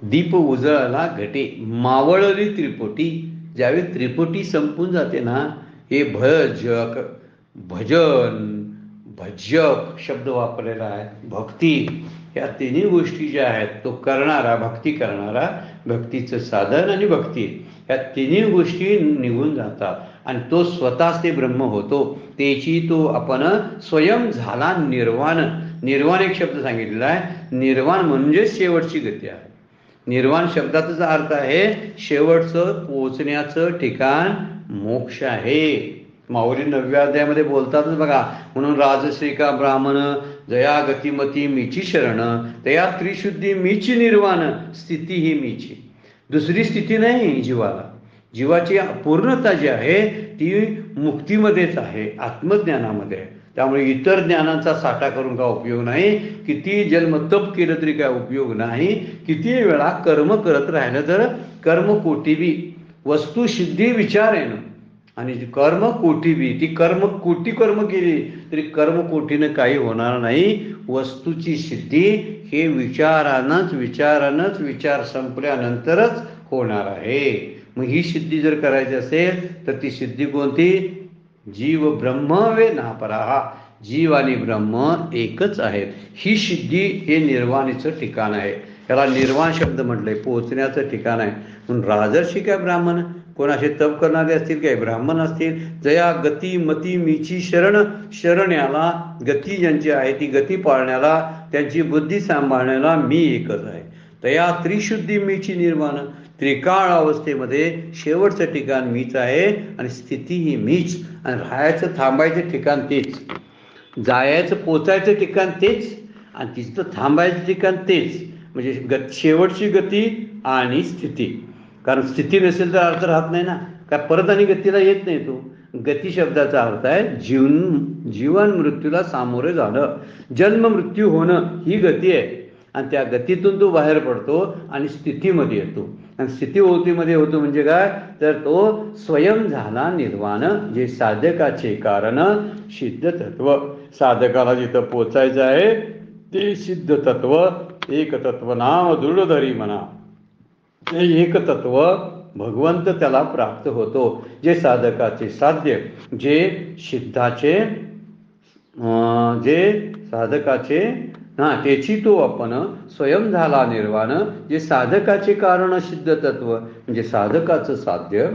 दीप उजळला घटी, मावळली त्रिपुटी. ज्यावेळी त्रिपुटी संपून जाते ना, हे भजक, भजन, भज्यक शब्द वापरलेला आहे, भक्ती, या तिन्ही गोष्टी ज्या आहेत तो करणारा, भक्ती करणारा, भक्तीचं साधन आणि भक्ती, ह्या तिन्ही गोष्टी निघून जातात आणि तो स्वतःच ते ब्रह्म होतो. तेची तो आपण स्वयं झाला निर्वाण. निर्वाण एक शब्द सांगितलेला आहे. निर्वाण म्हणजे शेवटची गती आहे. निर्वाण शब्दाचा अर्थ आहे शेवटचं पोचण्याचं ठिकाण मोक्ष आहे. माऊली 9व्या अध्यायामध्ये बोलतातच बघा, म्हणून राजश्रीका ब्राह्मण जया गतिमती मीची शरण, तया त्रिशुद्धी मीची निर्वाण, स्थिती ही मीची. दुसरी स्थिती नाही जीवाला. जीवाची पूर्णता जी आहे ती मुक्तीमध्येच आहे, आत्मज्ञानामध्ये आहे. त्यामुळे इतर ज्ञानांचा साठा करून काय उपयोग नाही, किती जन्म तप केलं तरी काय उपयोग नाही, किती वेळा कर्म करत राहिलं तर कर्म कोटीबी वस्तू सिद्धी विचार येणं, आणि कर्म कोटीबी ती कोटी कर्म केली तरी कर्म कोटीनं काही होणार नाही. वस्तूची सिद्धी हे विचारानंच विचार संपल्यानंतरच होणार आहे. मग ही सिद्धी जर करायची असेल तर ती सिद्धी कोणती? जीव ब्रह्म वे नापराहा, जीव आणि ब्रह्म एकच आहेत. ही सिद्धी हे निर्वाणीचं ठिकाण आहे. याला निर्वाण शब्द म्हटलंय, पोहोचण्याचं ठिकाण आहे. म्हणून राजर्षी काय ब्राह्मण, कोणाचे तप करणारे असतील काय ब्राह्मण असतील, जया गती मती मीची शरण, शरण्याला गती ज्यांची आहे ती गती पाळण्याला, त्यांची बुद्धी सांभाळण्याला मी एकच आहे. तया त्रिशुद्धी मीची निर्वाण, त्रिकाळ अवस्थेमध्ये शेवटचं ठिकाण मीच आहे आणि स्थिती ही मीच, आणि राहायचं थांबायचं ठिकाण तेच, जायचं पोचायचं ठिकाण तेच, आणि तिथं थांबायचं ठिकाण तेच. म्हणजे शेवटची गती आणि स्थिती. कारण स्थिती नसेल तर अर्थ राहत नाही ना, काय परत आणि गतीला येत नाही. तो गती शब्दाचा अर्थ आहे जीवन मृत्यूला सामोरे जाणं, जन्म मृत्यू होणं ही गती आहे. आणि त्या गतीतून तो बाहेर पडतो आणि स्थितीमध्ये येतो. आणि स्थितीमध्ये होतो म्हणजे काय, तर तो स्वयं झाला निर्वाण, जे साधकाचे कारण सिद्ध तत्व. साधकाला जिथं पोचायचं आहे ते सिद्ध तत्व, एक तत्व नाम दृढ धरी म्हणा, ते एक तत्व भगवंत त्याला प्राप्त होतो. जे साधकाचे साध्य, जे सिद्धाचे, जे साधकाचे त्याची तो आपण स्वयं झाला निर्वाण, जे साधकाचे कारण सिद्ध तत्व म्हणजे साधकाचं साध्य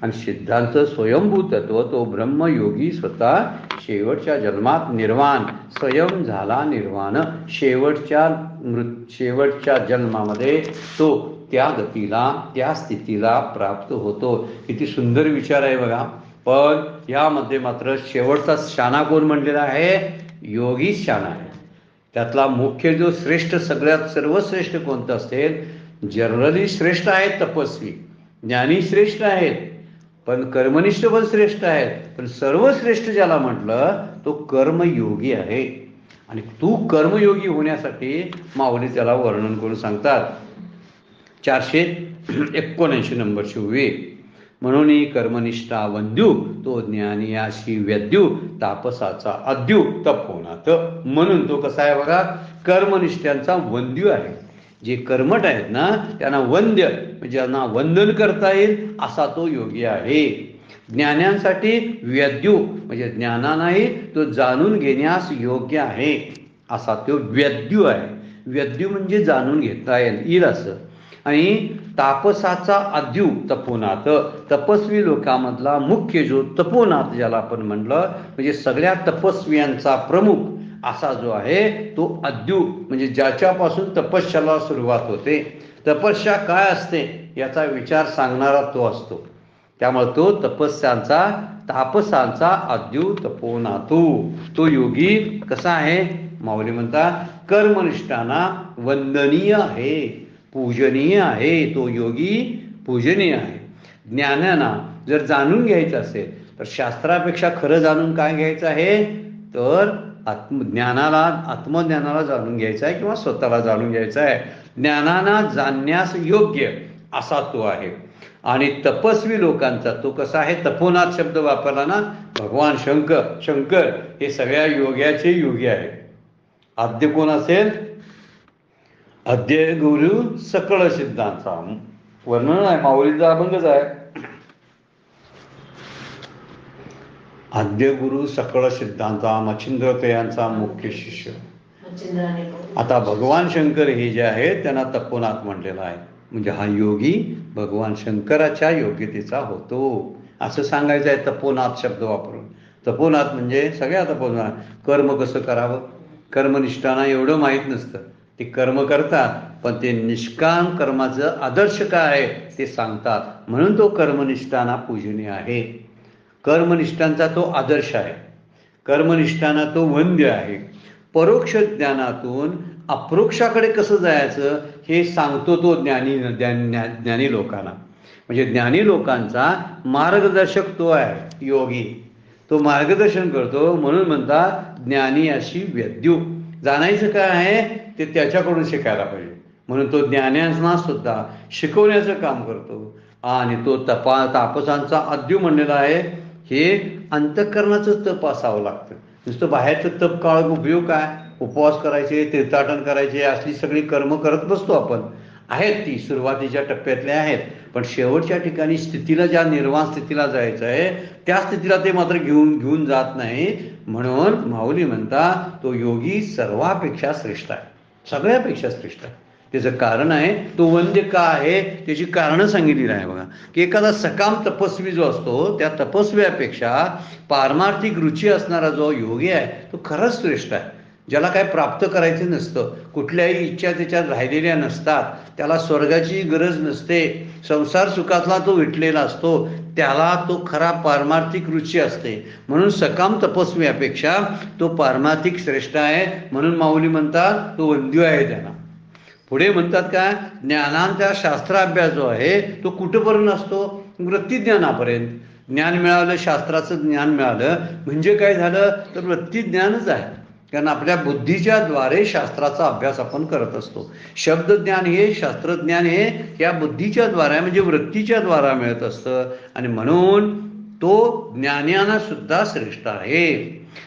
आणि सिद्धांचं स्वयंभू तत्व, तो ब्रह्मयोगी स्वतः शेवटच्या जन्मात निर्वाण, स्वयं झाला निर्वाण. शेवटच्या जन्मामध्ये तो त्या गतीला, त्या स्थितीला प्राप्त होतो. किती सुंदर विचार आहे बघा. पण यामध्ये मात्र शेवटचा शाणा कोण म्हणलेला आहे, योगी शाणा आहे. त्यातला मुख्य जो श्रेष्ठ, सगळ्यात सर्वश्रेष्ठ कोणतं असेल, जनरली श्रेष्ठ आहेत तपस्वी, ज्ञानी श्रेष्ठ आहेत, पण कर्मनिष्ठ पण श्रेष्ठ आहेत. पण सर्वश्रेष्ठ ज्याला म्हटलं तो कर्मयोगी आहे. आणि तू कर्मयोगी होण्यासाठी माऊली त्याला वर्णन करून सांगतात 479 नंबरची उभी. म्हणून कर्मनिष्ठा वंद्यू, तो ज्ञानी अशी व्यद्यू, तापसाचा अद्यू तपोनाथ. म्हणून तो कसा आहे बघा, कर्मनिष्ठांचा वंद्यू आहे. जे कर्मठ आहेत ना त्यांना वंद्य, म्हणजे ज्यांना वंदन करता येईल असा तो योगी आहे. ज्ञानांसाठी व्यद्यू, म्हणजे ज्ञानानाही तो जाणून घेण्यास योग्य आहे असा तो व्यद्यू आहे. व्यद्यू म्हणजे जाणून घेता येईल असं. आणि तापसाचा अद्यू तपोनाथ, तपस्वी लोकांमधला मुख्य जो तपोनाथ ज्याला आपण म्हणलं, म्हणजे सगळ्या तपस्वियांचा प्रमुख असा जो आहे तो अद्यू, म्हणजे ज्याच्यापासून तपस्याला सुरुवात होते. तपस्या काय असते याचा विचार सांगणारा तो असतो. त्यामुळे तो तापसांचा अद्यू तपोनाथू, तो योगी कसा आहे, माऊली म्हणतात कर्मनिष्ठांना वंदनीय आहे, पूजनीय आहे. तो योगी पूजनीय आहे. ज्ञानांना जर जाणून घ्यायचं असेल तर शास्त्रापेक्षा खरं जाणून काय घ्यायचं आहे, तर आत्मज्ञानाला जाणून घ्यायचं आहे किंवा स्वतःला जाणून घ्यायचं आहे. ज्ञानाला जाणण्यास योग्य असा तो आहे. आणि तपस्वी लोकांचा तो कसा आहे, तपोनाथ शब्द वापरला ना, भगवान शंकर हे सगळ्या योग्याचे योगी आहे. आद्य कोण असेल, अद्य गुरु सकळ सिद्धांचा वर्णन आहे, माऊलीचा अभंगच आहे. आद्य गुरु सकळ सिद्धांचा मच्छिंद्रतयांचा मुख्य शिष्य. आता भगवान शंकर हे जे आहेत त्यांना तपोनाथ म्हटलेला आहे. म्हणजे हा योगी भगवान शंकराच्या योग्यतेचा होतो असं सांगायचं आहे तपोनाथ शब्द वापरून. तपोनाथ म्हणजे सगळ्या तपोनाथ. कर्म कसं करावं, कर्मनिष्ठांना एवढं माहीत नसतं. ते कर्म करतात पण ते निष्काम कर्माचं आदर्श काय आहे ते सांगतात. म्हणून तो कर्मनिष्ठांना पूजनीय आहे. कर्मनिष्ठांचा तो आदर्श आहे. कर्मनिष्ठांना तो वंद्य आहे. परोक्ष ज्ञानातून अप्रोक्षाकडे कसं जायचं हे सांगतो तो ज्ञानी लोकांना. म्हणजे ज्ञानी लोकांचा मार्गदर्शक तो आहे योगी. तो मार्गदर्शन करतो. म्हणून म्हणतात ज्ञानी अशी व्यद्यू. जाणायचं काय आहे ते त्याच्याकडून शिकायला पाहिजे. म्हणून तो ज्ञान्यांना सुद्धा शिकवण्याचं काम करतो. आणि तो तापसांचा अद्यू म्हणलेला आहे. हे अंतःकरणाचं तप असावं लागतं. नुसतं बाहेरचं तप काळ उपयोग काय, उपवास करायचे, तीर्थाटन करायचे, असली सगळी कर्म करत नसतो आपण. आहेत, ती सुरुवातीच्या टप्प्यातल्या आहेत, पण शेवटच्या ठिकाणी स्थितीला, ज्या निर्वाण स्थितीला जायचं आहे त्या स्थितीला ते मात्र घेऊन जात नाही. म्हणून माऊली म्हणता तो योगी सर्वापेक्षा श्रेष्ठ आहे, सगळ्यापेक्षा श्रेष्ठ आहे. त्याचं कारण आहे, तो वंद्य का आहे त्याची कारणं सांगितली आहे बघा. की एखादा सकाम तपस्वी जो असतो त्या तपस्व्यापेक्षा पारमार्थिक रुची असणारा जो योगी आहे तो खरंच श्रेष्ठ आहे. ज्याला काय प्राप्त करायचं नसतं, कुठल्याही इच्छा त्याच्यात राहिलेल्या नसतात, त्याला स्वर्गाची गरज नसते, संसार सुखातला तो विटलेला असतो, त्याला तो खरा पारमार्थिक रुची असते. म्हणून सकाम तपस्व्यापेक्षा तो पारमार्थिक श्रेष्ठ आहे. म्हणून माऊली म्हणतात तो वंद्य आहे त्याला. पुढे म्हणतात काय, ज्ञानांचा शास्त्राभ्यास जो आहे तो कुठंपर्यंत असतो, वृत्तीज्ञानापर्यंत. ज्ञान मिळालं, शास्त्राचं ज्ञान मिळालं म्हणजे काय झालं तर वृत्तीज्ञानच आहे. कारण आपल्या बुद्धीच्या द्वारे शास्त्राचा अभ्यास आपण करत असतो. शब्दज्ञान हे, शास्त्रज्ञान हे या बुद्धीच्या द्वारे म्हणजे वृत्तीच्या द्वारा मिळत असतं. आणि म्हणून तो ज्ञानांना सुद्धा श्रेष्ठ आहे.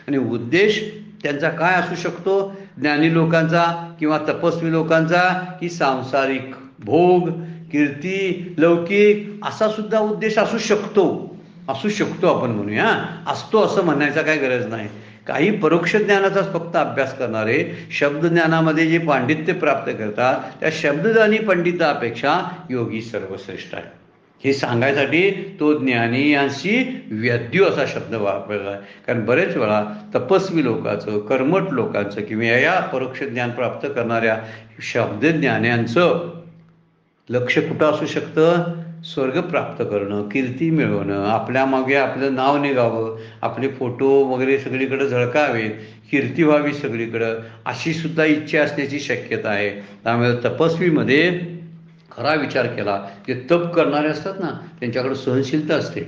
आणि उद्देश त्यांचा काय असू शकतो, ज्ञानी लोकांचा किंवा तपस्वी लोकांचा, की सांसारिक भोग, कीर्ती, लौकिक असा सुद्धा उद्देश असू शकतो आपण म्हणूया. असतो असं म्हणायचा काही गरज नाही. काही परोक्ष ज्ञानाचाच फक्त अभ्यास करणारे शब्दज्ञानामध्ये जे पांडित्य प्राप्त करतात त्या शब्दज्ञानी पंडितापेक्षा योगी सर्वश्रेष्ठ आहे. हे सांगायसाठी तो ज्ञानीयांशी व्यद्यू असा शब्द वापरला आहे. कारण बरेच वेळा तपस्वी लोकांचं, कर्मठ लोकांचं किंवा या परोक्ष ज्ञान प्राप्त करणाऱ्या शब्दज्ञान्यांचं लक्ष कुठं असू शकतं, स्वर्ग प्राप्त करणं, कीर्ती मिळवणं, आपल्या मागे आपलं नाव निघावं, आपले फोटो वगैरे सगळीकडे झळकावेत, कीर्ती व्हावी सगळीकडं, अशी सुद्धा इच्छा असण्याची शक्यता आहे. त्यामुळे तपस्वीमध्ये खरा विचार केला की तप करणारे असतात ना त्यांच्याकडे सहनशीलता असते.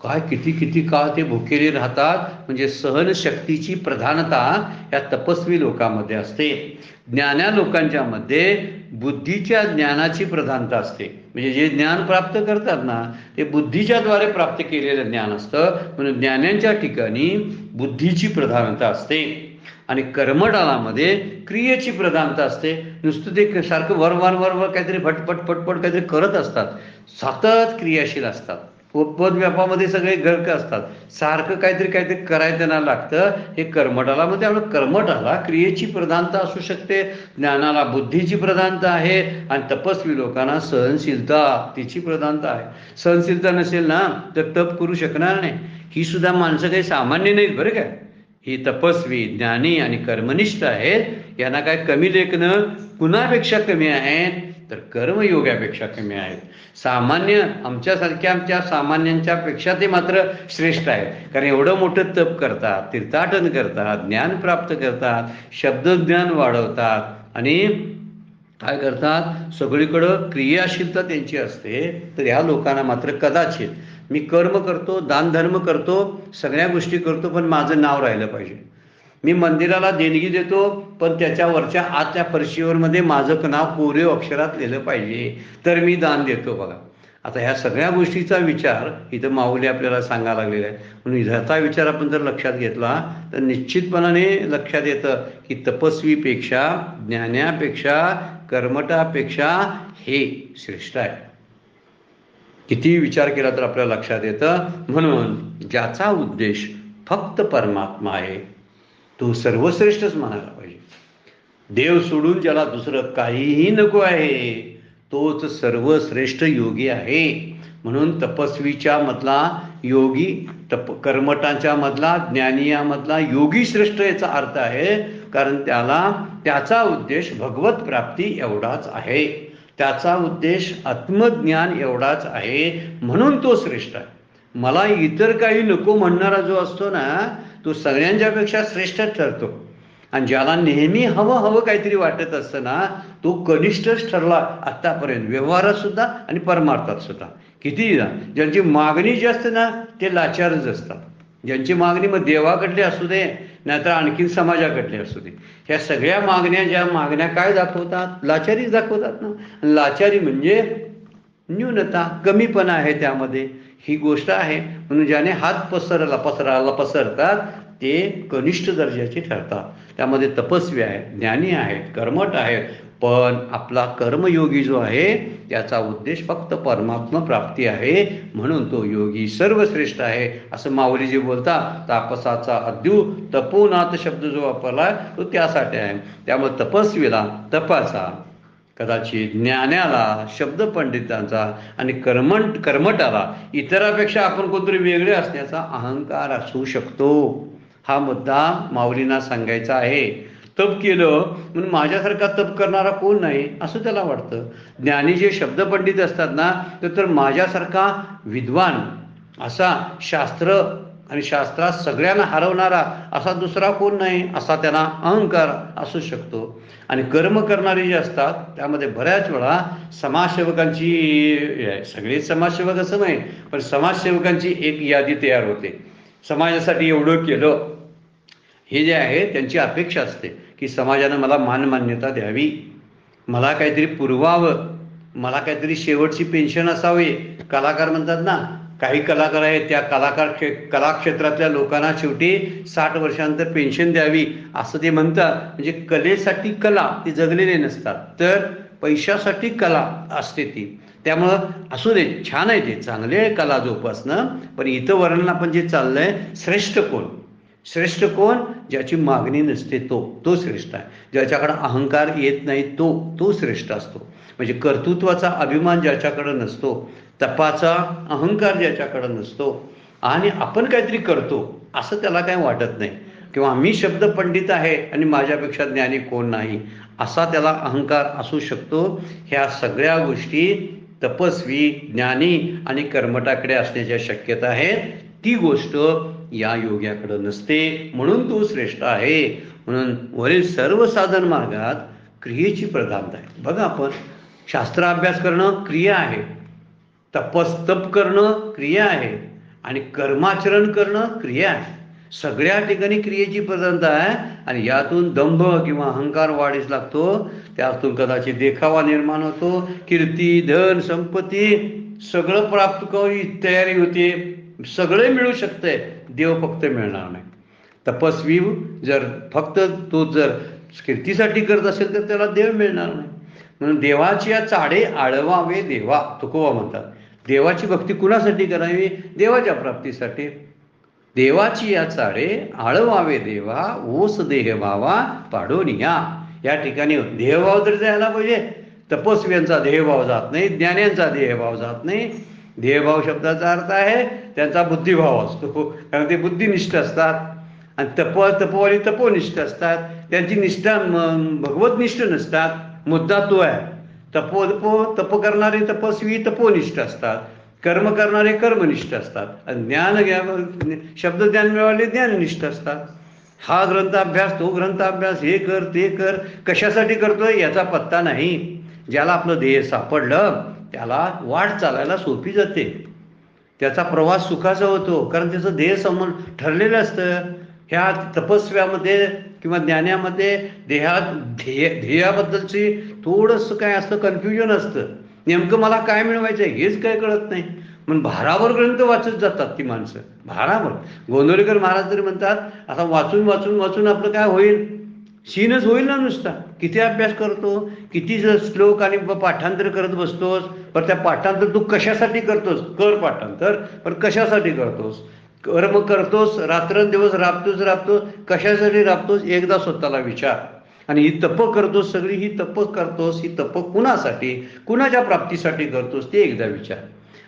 काय किती काळ ते भुकेले राहतात, म्हणजे सहनशक्तीची प्रधानता या तपस्वी लोकांमध्ये असते. ज्ञान्या लोकांच्या मध्ये बुद्धीच्या ज्ञानाची प्रधानता असते. म्हणजे जे ज्ञान प्राप्त करतात ना ते बुद्धीच्या द्वारे प्राप्त केलेलं ज्ञान असतं. म्हणून ज्ञानांच्या ठिकाणी बुद्धीची प्रधानता असते. आणि कर्मडालामध्ये क्रियेची प्रधानता असते. नुसतं ते सारखं वर काहीतरी फटफट काहीतरी करत असतात, सतत क्रियाशील असतात. पद व्यापामध्ये सगळे गर्क असतात, सारखं काहीतरी करायला त्यांना लागतं. हे कर्मडालामध्ये आपलं कर्मडाला क्रियेची प्रधानता असू शकते, ज्ञानाला बुद्धीची प्रधानता आहे. आणि तपस्वी लोकांना सहनशीलता तिची प्रधानता आहे. सहनशीलता नसेल ना तर तप करू शकणार नाही. ही सुद्धा माणसं काही सामान्य नाहीत बरं काय. ही तपस्वी, ज्ञानी आणि कर्मनिष्ठ आहेत. यांना काय कमी लेखनं कुणापेक्षा कमी आहेत तर कर्मयोगापेक्षा कमी आहेत. सामान्य आमच्या सामान्यांच्या पेक्षा ते मात्र श्रेष्ठ आहेत. कारण एवढं मोठं तप करतात, तीर्थाटन करतात, ज्ञान प्राप्त करतात, शब्दज्ञान वाढवतात आणि काय करतात, सगळीकडं क्रियाशीलता त्यांची असते. तर ह्या लोकांना मात्र कदाचित मी कर्म करतो, दानधर्म करतो, सगळ्या गोष्टी करतो, पण माझं नाव राहिलं पाहिजे. मी मंदिराला देणगी देतो, पण त्याच्यावरच्या आतल्या फरशीवरमध्ये माझं नाव कोरीव अक्षरात लिहिलं पाहिजे, तर मी दान देतो बघा. आता ह्या सगळ्या गोष्टीचा विचार इथं माऊली आपल्याला सांगायला लागलेला आहे. म्हणून ह्याचा विचार आपण जर लक्षात घेतला तर निश्चितपणाने लक्षात येतं की तपस्वीपेक्षा, ज्ञानापेक्षा, कर्मठापेक्षा हे श्रेष्ठ आहे. किती विचार केला तर आपल्याला लक्षात येतं. म्हणून ज्याचा उद्देश फक्त परमात्मा आहे तो सर्वश्रेष्ठच म्हणायला पाहिजे. देव सोडून ज्याला दुसरं काहीही नको आहे तोच सर्वश्रेष्ठ योगी आहे. म्हणून तपस्वीच्या मधला योगी, कर्मठांच्या मधला, ज्ञानियामधला योगी श्रेष्ठ याचा अर्थ आहे. कारण त्याचा उद्देश भगवत प्राप्ती एवढाच आहे, त्याचा उद्देश आत्मज्ञान एवढाच आहे. म्हणून तो श्रेष्ठ आहे. मला इतर काही नको म्हणणारा जो असतो ना तो सगळ्यांच्यापेक्षा श्रेष्ठ ठरतो. आणि ज्याला नेहमी हवं काहीतरी वाटत असतं ना तो कनिष्ठच ठरला आत्तापर्यंत, व्यवहारात सुद्धा आणि परमार्थात सुद्धा. किती ज्यांची मागणी जी असते ना ते लाचारच असतात. ज्यांची मागणी मग देवाकडली असू दे नाहीतर आणखीन समाजाकडली असू दे, ह्या सगळ्या मागण्या काय दाखवतात, लाचारीच दाखवतात ना. लाचारी म्हणजे न्यूनता, कमीपणा आहे त्यामध्ये, ही गोष्ट आहे. म्हणून ज्याने हात पसरतात ते कनिष्ठ दर्जाचे ठरतात. त्यामध्ये तपस्वी आहेत, ज्ञानी आहेत, कर्मठ आहेत, पण आपला कर्मयोगी जो आहे त्याचा उद्देश फक्त परमात्मा प्राप्ती आहे, म्हणून तो योगी सर्वश्रेष्ठ आहे असं माऊली जे बोलतात. तापसाचा अद्यू तपोनाथ शब्द जो वापरला तो त्यासाठी आहे. त्यामुळे तपस्वीला तपाचा, कदाचित ज्ञानाला, शब्द पंडितांचा आणि कर्मठाला इतरापेक्षा आपण कोणतरी वेगळे असण्याचा अहंकार असू शकतो. हा मुद्दा माऊलींना सांगायचा आहे. तप केलं म्हणून माझ्यासारखा तप करणारा कोण नाही असं त्याला वाटतं. ज्ञानी जे शब्द पंडित असतात ना, तर माझ्यासारखा विद्वान असा शास्त्र आणि शास्त्रात सगळ्यांना हरवणारा असा दुसरा कोण नाही असा त्यांना अहंकार असू शकतो. आणि कर्म करणारे जे असतात त्यामध्ये बऱ्याच वेळा समाजसेवकांची, सगळेच समाजसेवक असं नाही पण समाजसेवकांची एक यादी तयार होते. समाजासाठी एवढं केलं हे जे आहे त्यांची अपेक्षा असते की समाजानं मला मान्यता द्यावी, मला काहीतरी पुरवावं, मला काहीतरी शेवटची पेन्शन असावी. कलाकार म्हणतात ना, काही कलाकार आहेत त्या कलाक्षेत्रातल्या लोकांना शेवटी 60 वर्षानंतर पेन्शन द्यावी असं ते म्हणतात. म्हणजे कलेसाठी कला ती जगलेले नसतात, तर पैशासाठी कला असते ती. त्यामुळं असू दे, छान आहे ते, चांगले आहे कला जोपासणं, पण इथं वर्णन आपण जे चाललंय श्रेष्ठ कोण, श्रेष्ठ कोण, ज्याची मागणी नसते तो श्रेष्ठ आहे. ज्याच्याकडे अहंकार येत नाही तो श्रेष्ठ असतो. म्हणजे कर्तृत्वाचा अभिमान ज्याच्याकडे नसतो, तपाचा अहंकार ज्याच्याकडे नसतो, आणि आपण काहीतरी करतो असं त्याला काही वाटत नाही, किंवा मी शब्द पंडित आहे आणि माझ्यापेक्षा ज्ञानी कोण नाही असा त्याला अहंकार असू शकतो. ह्या सगळ्या गोष्टी तपस्वी, ज्ञानी आणि कर्मठाकडे असण्याच्या शक्यता आहेत. ती गोष्ट या योग्याकडे नसते, म्हणून तो श्रेष्ठ आहे. म्हणून वरील सर्व साधन मार्गात क्रियेची प्रधानता आहे. बघा, आपण शास्त्र अभ्यास करणं क्रिया आहे, तप करणं क्रिया आहे, आणि कर्माचरण करणं क्रिया आहे. सगळ्या ठिकाणी क्रियेची प्रधानता आहे. आणि यातून दंभ किंवा अहंकार वाढीस लागतो, त्यातून कदाचित देखावा निर्माण होतो, कीर्ती, धन, संपत्ती सगळं प्राप्त करून तयारी होते, सगळे मिळू शकते, देव फक्त मिळणार नाही. तपस्वी जर फक्त तो जर कीर्तीसाठी करत असेल तर त्याला देव मिळणार नाही. म्हणून देवाची या चाडे आळवावे देवा, तुकोबा म्हणतात. देवाची भक्ती कुणासाठी करावी? देवाच्या प्राप्तीसाठी. देवाची या चाडे आळवावे देवा, ओस देह भावा पाडून या ठिकाणी देहभाव जर जायला पाहिजे. तपस्व्यांचा देहभाव जात नाही, ज्ञान्यांचा देहभाव जात नाही. देहभाव शब्दाचा अर्थ आहे त्यांचा बुद्धिभाव असतो, कारण ते बुद्धिनिष्ठ असतात. आणि तपवाली तपोनिष्ठ असतात, त्यांची निष्ठा भगवतनिष्ठ नसतात. मुद्दा तो आहे. तप करणारे तपस्वी तपोनिष्ठ असतात, कर्म करणारे कर्मनिष्ठ असतात, आणि शब्द ज्ञान मिळाले ज्ञाननिष्ठ असतात. हा ग्रंथाभ्यास, तो ग्रंथाभ्यास, हे कर ते कर, कशासाठी करतोय याचा पत्ता नाही. ज्याला आपलं ध्येय सापडलं त्याला वाट चालायला सोपी जाते, त्याचा प्रवास सुखाचा होतो, कारण त्याचं ध्येय समोर ठरलेलं असतं. ह्या तपस्व्यामध्ये किंवा ज्ञानामध्ये ध्येयाबद्दलची थोडंसं काय असतं, कन्फ्युजन असतं. नेमकं मला काय मिळवायचं आहे हेच काय कळत नाही. म्हणून भारावर ग्रंथ वाचत जातात ती माणसं, भारावर. गोंदवलेकर महाराज तरी म्हणतात, आता वाचून वाचून वाचून आपलं काय होईल, शीनच होईल ना नुसता. किती अभ्यास करतो, किती श्लोक आणि पाठांतर करत बसतोस, पण त्या पाठांतर तू कशासाठी करतोस? कर पाठांतर, पण कशासाठी करतोस? कर्म करतोस, रात्रंदिवस राबतोस, कशासाठी राबतोस एकदा स्वतःला विचार. आणि ही तप करतोस, सगळी ही तप करतोस, ही तप कुणासाठी, कुणाच्या प्राप्तीसाठी करतोस ते एकदा विचार.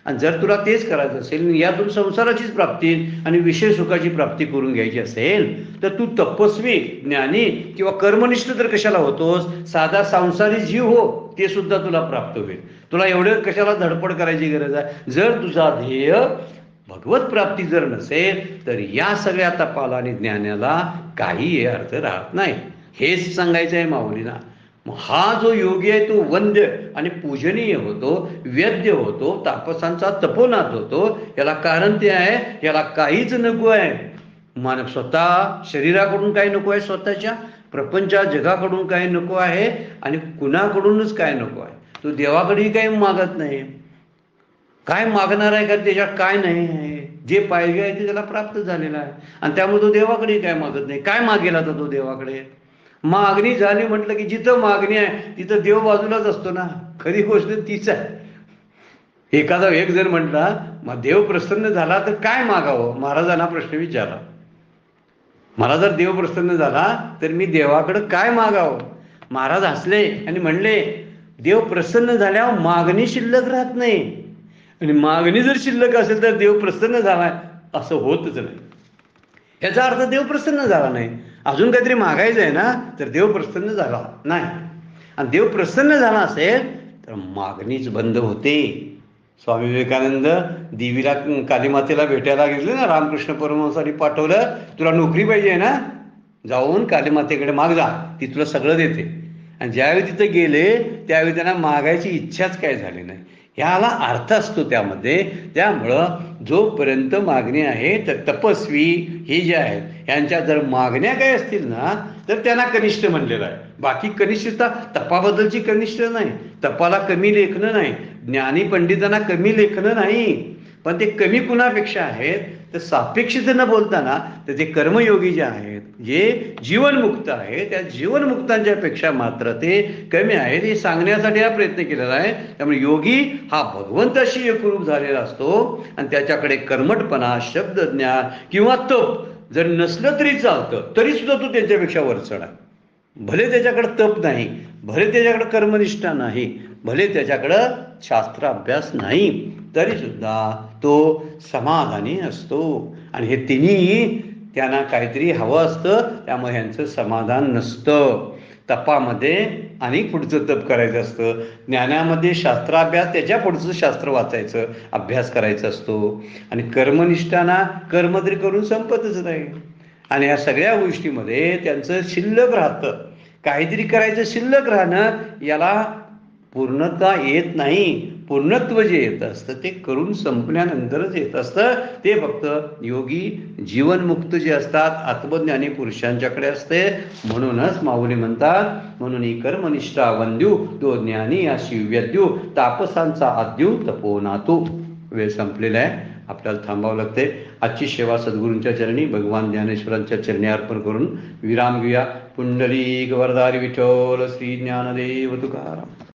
आणि जर तुला तेच करायचं असेल, यातून संसाराचीच प्राप्ती आणि विषय सुखाची प्राप्ती करून घ्यायची असेल, तर तू तपस्वी, ज्ञानी किंवा कर्मनिष्ठ तर कशाला होतोस? साधा संसारी जीव हो, ते सुद्धा तुला प्राप्त होईल. तुला एवढं कशाला धडपड करायची गरज आहे? जर तुझा ध्येय भगवत प्राप्ती जर नसेल तर या सगळ्या तपाला आणि ज्ञानाला काही अर्थ राहत नाही. हेच सांगायचं आहे माऊलींना. हा जो योगी आहे तो वंद्य आणि पूजनीय होतो, वेद्य होतो, तापसांचा तपोनाथ होतो. याला कारण ते आहे, याला काहीच नको आहे. मानव स्वतः शरीराकडून काही नको आहे, स्वतःच्या प्रपंचा जगाकडून काही नको आहे, आणि कुणाकडूनच काय नको आहे. तो देवाकडेही काही मागत नाही. काय मागणार आहे का? त्याच्यात काय नाही आहे. जे पाहिजे आहे ते त्याला प्राप्त झालेलं आहे, आणि त्यामुळे तो देवाकडे काय मागत नाही. काय मागेल आता तो देवाकडे? मागणी झाली म्हटलं की जिथं मागणी आहे तिथं देव बाजूलाच असतो ना. खरी गोष्ट तीच आहे. एखादा एक जर म्हटला मग देव प्रसन्न झाला तर काय मागावं, महाराजांना प्रश्न विचारला. मला जर देव प्रसन्न झाला तर मी देवाकडं काय मागावं. महाराज हसले आणि म्हणले, देव प्रसन्न झाल्यावर मागणी शिल्लक राहत नाही, आणि मागणी जर शिल्लक असेल तर देव प्रसन्न झाला असं होतच नाही. याचा अर्थ देव प्रसन्न झाला नाही. अजून काहीतरी मागायचं आहे ना तर देव प्रसन्न झाला नाही. आणि देव प्रसन्न झाला असेल तर मागणीच बंद होते. स्वामी विवेकानंद देवीला कालीमातेला भेटायला गेले ना, रामकृष्ण परमहंसांनी पाठवलं, तुला नोकरी पाहिजे ना, जाऊन कालीमातेकडे माग जा, ती तुला सगळं देते. आणि ज्यावेळी तिथे गेले त्यावेळी त्यांना मागायची इच्छाच काय झाली नाही. ह्याला अर्थ असतो त्यामध्ये. त्यामुळं जोपर्यंत मागणी आहे तर तपस्वी हे जे आहेत यांच्या जर मागण्या काय असतील ना तर त्यांना कनिष्ठ म्हणलेलं आहे. बाकी कनिष्ठता तपाबद्दलची कनिष्ठ नाही, तपाला कमी लेखणं नाही, ज्ञानी पंडितांना कमी लेखणं नाही. पण ते कमी कुणापेक्षा आहेत तर सापेक्षतेनं बोलताना तर ते कर्मयोगी जे आहेत, जे जीवनमुक्त आहे, त्या जीवनमुक्तांच्या पेक्षा मात्र ते कमी आहेत हे सांगण्यासाठी हा प्रयत्न केलेला आहे. त्यामुळे योगी हा भगवंताशी एकरूप झालेला असतो आणि त्याच्याकडे कर्मठपणा, शब्दज्ञान किंवा तप जर नसलं तरी चालतं, तरी सुद्धा तो त्यांच्यापेक्षा वरचढ आहे. भले त्याच्याकडे तप नाही, भले त्याच्याकडे कर्मनिष्ठा नाही, भले त्याच्याकडं शास्त्र अभ्यास नाही, तरी सुद्धा तो समाधानी असतो. आणि हे तिन्ही त्यांना काहीतरी हवं असतं, त्यामुळे ह्यांचं समाधान नसतं. तपामध्ये आणि पुढचं तप करायचं असतं, ज्ञानामध्ये शास्त्राभ्यास, त्याच्या पुढचं शास्त्र वाचायचं, अभ्यास करायचा असतो. आणि कर्मनिष्ठाना कर्म तरी करून संपतच नाही. आणि या सगळ्या गोष्टीमध्ये त्यांचं शिल्लक राहतं. काहीतरी करायचं शिल्लक राहणं याला पूर्णता येत नाही. पूर्णत्व जे येत असतं ते करून संपल्यानंतरच येत असतं. ते फक्त योगी जीवनमुक्त जे असतात आत्मज्ञानी पुरुषांच्याकडे असते. म्हणूनच माऊली म्हणतात, म्हणून कर्मनिष्ठा वंद्यू तो ज्ञानी अशी व्यद्यू तापसांचा आद्यू तपोनातू. वेळ संपलेला आहे, आपल्याला थांबावं लागते. आजची सेवा सद्गुरूंच्या चरणी भगवान ज्ञानेश्वरांच्या चरणी अर्पण करून विराम घेऊया. पुंडलिक वरदारी विठ्ठल श्री ज्ञानदेव तुकाराम.